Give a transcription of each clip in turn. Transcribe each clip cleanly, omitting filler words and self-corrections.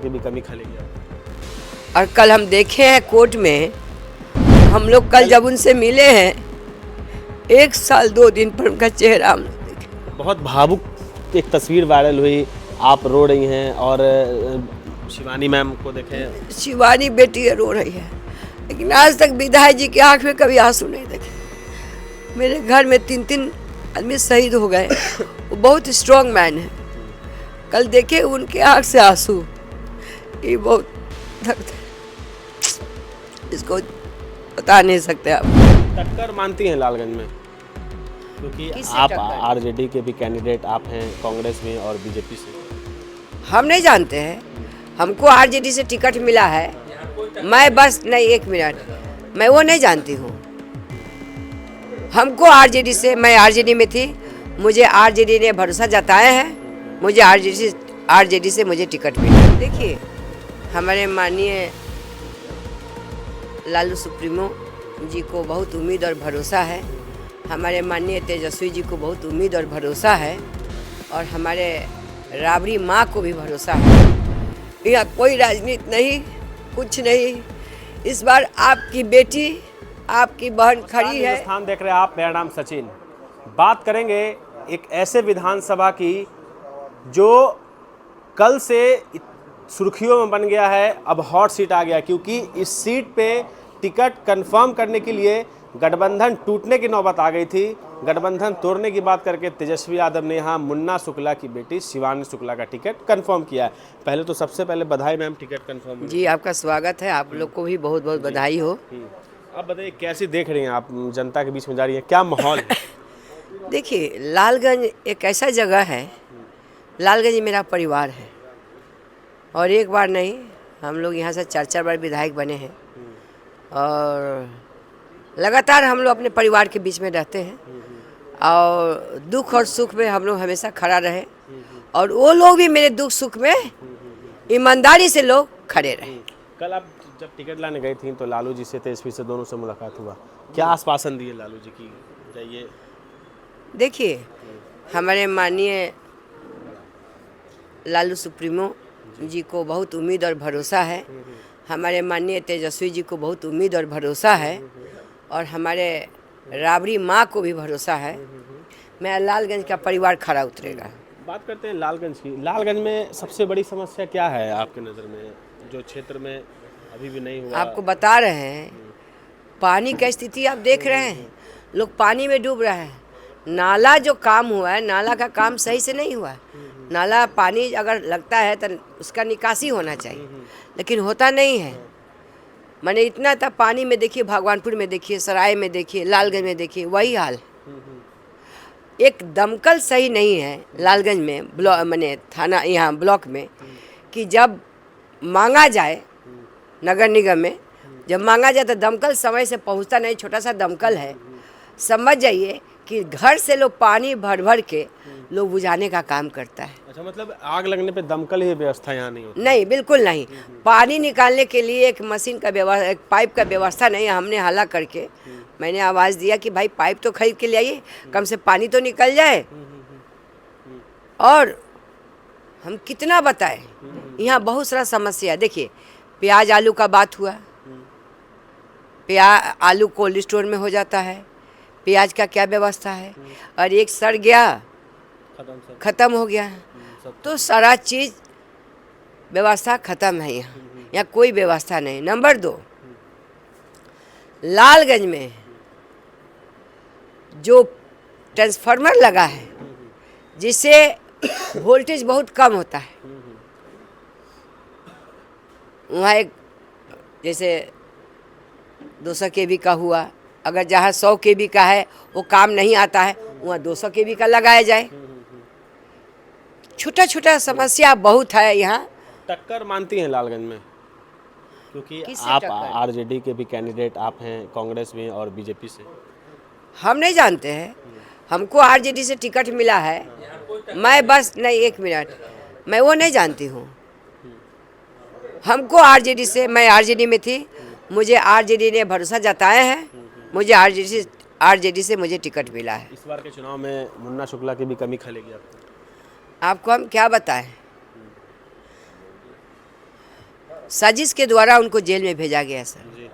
की भी कमी खलेगी आपको। और कल हम देखे हैं कोर्ट में, हम लोग कल जब उनसे मिले हैं 1 साल 2 दिन पर उनका चेहरा हम लोग देखे। बहुत भावुक एक तस्वीर वायरल हुई, आप रो रही हैं और शिवानी मैम को देखें। शिवानी बेटी रो रही है, लेकिन आज तक विधायक जी की आंख में कभी आंसू नहीं देखे। मेरे घर में 3 आदमी शहीद हो गए। वो बहुत स्ट्रॉन्ग मैन है, कल देखे उनके आंख से आंसू, ये बहुत दर्द है, इसको बता नहीं सकते आप। टक्कर मानती हैं लालगंज में, क्योंकि किससे आप टक्कर? आरजेडी के भी कैंडिडेट आप हैं, कांग्रेस में और बीजेपी से। हम नहीं जानते हैं, हमको आरजेडी से टिकट मिला है। मैं बस नहीं, 1 मिनट, मैं वो नहीं जानती हूँ। हमको आरजेडी से, मैं आरजेडी में थी, मुझे आरजेडी ने भरोसा जताया है, मुझे आरजेडी से मुझे टिकट मिला। देखिए, हमारे माननीय लालू सुप्रीमो जी को बहुत उम्मीद और भरोसा है, हमारे माननीय तेजस्वी जी को बहुत उम्मीद और भरोसा है, और हमारे राबड़ी माँ को भी भरोसा है। यहाँ कोई राजनीति नहीं, कुछ नहीं। इस बार आपकी बेटी, आपकी बहन खड़ी है। स्थान देख रहे हैं आप, मेरा नाम सचिन। बात करेंगे एक ऐसे विधानसभा की जो कल से सुर्खियों में बन गया है, अब हॉट सीट आ गया, क्योंकि इस सीट पे टिकट कंफर्म करने के लिए गठबंधन टूटने की नौबत आ गई थी। गठबंधन तोड़ने की बात करके तेजस्वी यादव ने यहाँ मुन्ना शुक्ला की बेटी शिवानी शुक्ला का टिकट कंफर्म किया है। पहले तो सबसे पहले बधाई मैम, टिकट कंफर्म। जी, आपका स्वागत है, आप लोग को भी बहुत बहुत बधाई हो। अब बताइए, कैसी देख रही हैं आप, जनता के बीच में जा रही हैं, क्या माहौल है? देखिए, लालगंज एक ऐसा जगह है, लालगंज मेरा परिवार है, और एक बार नहीं, हम लोग यहाँ से 4 बार विधायक बने हैं, और लगातार हम लोग अपने परिवार के बीच में रहते हैं, और दुख और सुख में हम लोग हमेशा खड़ा रहे, और वो लोग भी मेरे दुख सुख में ईमानदारी से लोग खड़े रहे। कल आप जब टिकट लाने गई थी तो लालू जी से, तेजस्वी से, दोनों से मुलाकात हुआ, क्या आश्वासन दिए लालू जी की जाइए? देखिए, हमारे माननीय लालू सुप्रीमो जी को बहुत उम्मीद और भरोसा है, हमारे माननीय तेजस्वी जी को बहुत उम्मीद और भरोसा है, और हमारे राबड़ी माँ को भी भरोसा है। मैं लालगंज का परिवार खड़ा उतरेगा। बात करते हैं लालगंज की। लालगंज में सबसे बड़ी समस्या क्या है आपके नज़र में, जो क्षेत्र में अभी भी नहीं हुआ? आपको बता रहे हैं, पानी का स्थिति आप देख रहे हैं, लोग पानी में डूब रहे हैं। नाला जो काम हुआ है, नाला का काम सही से नहीं हुआ है। नाला पानी अगर लगता है तो उसका निकासी होना चाहिए, लेकिन होता नहीं है। मैंने इतना था, पानी में देखिए, भगवानपुर में देखिए, सराय में देखिए, लालगंज में देखिए, वही हाल। एक दमकल सही नहीं है लालगंज में, ब्लॉक मैंने थाना यहाँ ब्लॉक में, कि जब मांगा जाए नगर निगम में, जब मांगा जाए तो दमकल समय से पहुँचता नहीं। छोटा सा दमकल है, समझ जाइए कि घर से लोग पानी भर भर के लोग बुझाने का काम करता है। अच्छा, मतलब आग लगने पे दमकल ही व्यवस्था यहाँ नहीं होती? नहीं, बिल्कुल नहीं। पानी निकालने के लिए एक मशीन का व्यवस्था, एक पाइप का व्यवस्था नहीं है। हमने हल्ला करके मैंने आवाज़ दिया कि भाई पाइप तो खरीद के ले आइए, कम से पानी तो निकल जाए। और हम कितना बताएं, यहाँ बहुत सारा समस्या है। देखिए, प्याज आलू का बात हुआ, आलू कोल्ड स्टोर में हो जाता है, प्याज का क्या व्यवस्था है, और एक सड़ गया, ख़त्म हो गया, तो सारा चीज़ व्यवस्था ख़त्म है। यहाँ कोई व्यवस्था नहीं। नंबर 2, लालगंज में जो ट्रांसफार्मर लगा है, जिससे वोल्टेज बहुत कम होता है, वहाँ एक जैसे 200 kV का हुआ, अगर जहाँ 100 kV का है वो काम नहीं आता है, वहाँ 200 kV का लगाया जाए। छोटा छोटा समस्या बहुत है यहाँ। टक्कर मानती हैं लालगंज में, क्योंकि आप आरजेडी के भी कैंडिडेट आप हैं, कांग्रेस में और बीजेपी से। हम नहीं जानते हैं, हमको आरजेडी से टिकट मिला है। मैं बस नहीं, 1 मिनट, मैं वो नहीं जानती हूँ। हमको आरजेडी से, मैं आरजेडी में थी, मुझे आरजेडी ने भरोसा जताया है, मुझे आरजेडी से मुझे टिकट मिला है। इस बार के चुनाव में मुन्ना शुक्ला की भी कमी खलेगी आपको? आपको हम क्या बताएं, साजिश के द्वारा उनको जेल में भेजा गया सर। जी।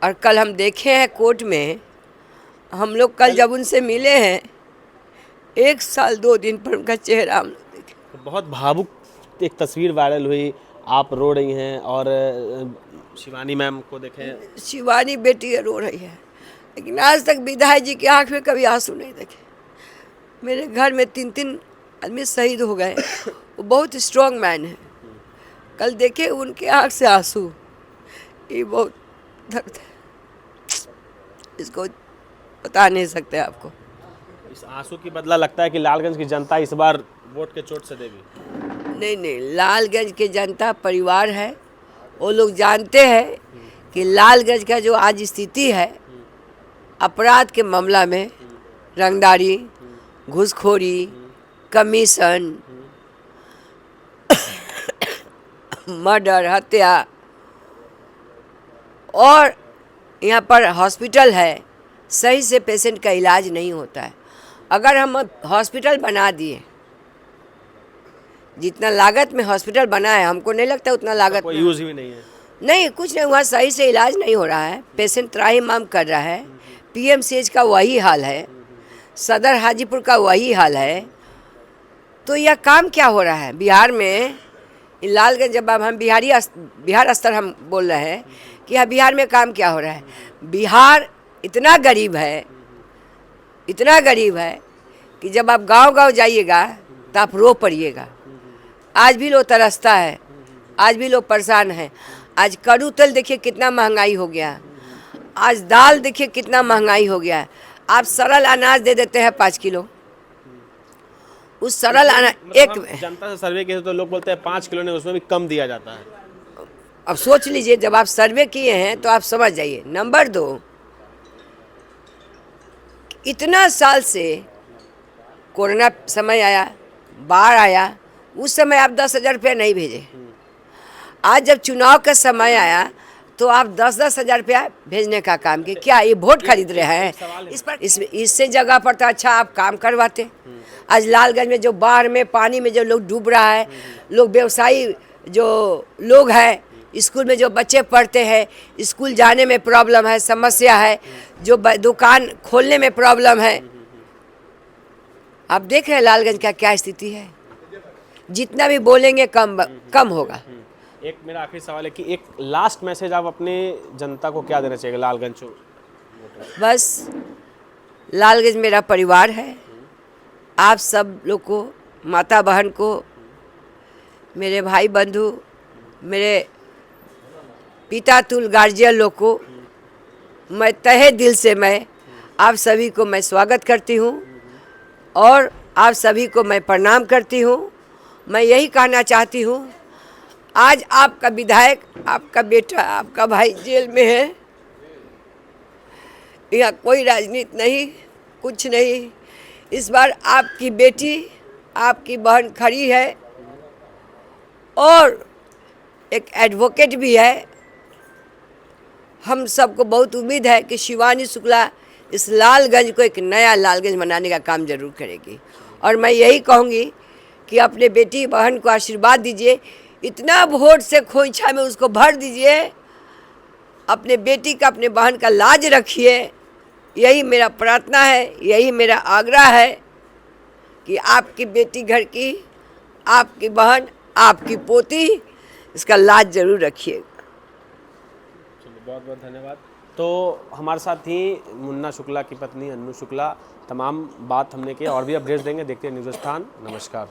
और कल हम देखे हैं कोर्ट में, हम लोग कल जब उनसे मिले हैं 1 साल 2 दिन पर उनका चेहरा हम लोग देखे। तो बहुत भावुक एक तस्वीर वायरल हुई, आप रो रही हैं और शिवानी मैम को देखें। शिवानी बेटी रो रही है, लेकिन आज तक विधायक जी की आंख में कभी आंसू नहीं देखे। मेरे घर में 3-3 आदमी शहीद हो गए, वो बहुत स्ट्रॉन्ग मैन है। कल देखे उनके आंख से आंसू, ये बहुत दर्द है, इसको बता नहीं सकते आपको। इस आंसू की बदला लगता है कि लालगंज की जनता इस बार वोट के चोट से देगी। नहीं नहीं, लालगंज के जनता परिवार है, वो लोग जानते हैं कि लालगंज का जो आज स्थिति है अपराध के मामला में, रंगदारी, घूसखोरी, कमीशन, मर्डर, हत्या, और यहाँ पर हॉस्पिटल है, सही से पेशेंट का इलाज नहीं होता है। अगर हम हॉस्पिटल बना दिए, जितना लागत में हॉस्पिटल बना है, हमको नहीं लगता उतना लागत कोई में यूज ही नहीं है। नहीं, कुछ नहीं हुआ, सही से इलाज नहीं हो रहा है, पेशेंट त्राहिमाम कर रहा है। पीएमसीएच का वही हाल है, सदर हाजीपुर का वही हाल है। तो यह काम क्या हो रहा है बिहार में? लालगंज, जब अब हम बिहार स्तर हम बोल रहे हैं कि यह बिहार में काम क्या हो रहा है। बिहार इतना गरीब है, इतना गरीब है कि जब आप गांव-गांव जाइएगा तो आप रो पड़िएगा। आज भी लोग तरसता है, आज भी लोग परेशान हैं। आज कड़ू तेल देखिए कितना महंगाई हो गया, आज दाल देखिए कितना महंगाई हो गया। आप सरल अनाज दे देते हैं 5 किलो, उस सरल अनाज एक हम जनता से सर्वे किए तो लोग बोलते हैं 5 किलो नहीं, उसमें भी कम दिया जाता है। अब सोच लीजिए, जब आप सर्वे किए हैं तो आप समझ जाइए। नंबर 2, इतना साल से कोरोना समय आया, बाढ़ आया, उस समय आप 10,000 रुपया नहीं भेजे। आज जब चुनाव का समय आया तो आप 10-10 हज़ार रुपया भेजने का काम किए। क्या ये वोट खरीद रहे हैं? इस पर इससे जगह पर तो अच्छा आप काम करवाते। आज लालगंज में जो बाढ़ में, पानी में जो लोग डूब रहा है, लोग व्यवसायी जो लोग हैं, स्कूल में जो बच्चे पढ़ते हैं, स्कूल जाने में प्रॉब्लम है, समस्या है, जो दुकान खोलने में प्रॉब्लम है। आप देख रहे हैं लालगंज का क्या स्थिति है। जितना भी बोलेंगे कम होगा। एक मेरा आखिरी सवाल है कि एक लास्ट मैसेज आप अपने जनता को क्या देना चाहिए लालगंज को? बस लालगंज मेरा परिवार है, आप सब लोग को, माता बहन को, मेरे भाई बंधु, मेरे पिता तुल गार्जियन लोग को मैं तहे दिल से मैं आप सभी को मैं स्वागत करती हूँ और आप सभी को मैं प्रणाम करती हूँ। मैं यही कहना चाहती हूँ, आज आपका विधायक, आपका बेटा, आपका भाई जेल में है। यहाँ कोई राजनीति नहीं, कुछ नहीं। इस बार आपकी बेटी, आपकी बहन खड़ी है और एक एडवोकेट भी है। हम सबको बहुत उम्मीद है कि शिवानी शुक्ला इस लालगंज को एक नया लालगंज बनाने का काम जरूर करेगी। और मैं यही कहूँगी कि अपने बेटी बहन को आशीर्वाद दीजिए, इतना वोट से खोइछा में उसको भर दीजिए, अपने बेटी का, अपने बहन का लाज रखिए। यही मेरा प्रार्थना है, यही मेरा आग्रह है कि आपकी बेटी घर की, आपकी बहन, आपकी पोती, इसका लाज जरूर रखिएगा। बहुत बहुत धन्यवाद। तो हमारे साथ ही मुन्ना शुक्ला की पत्नी अन्नू शुक्ला, तमाम बात हमने की और भी अपडेट्स देंगे। देखते हैं न्यूज़ स्थान। नमस्कार।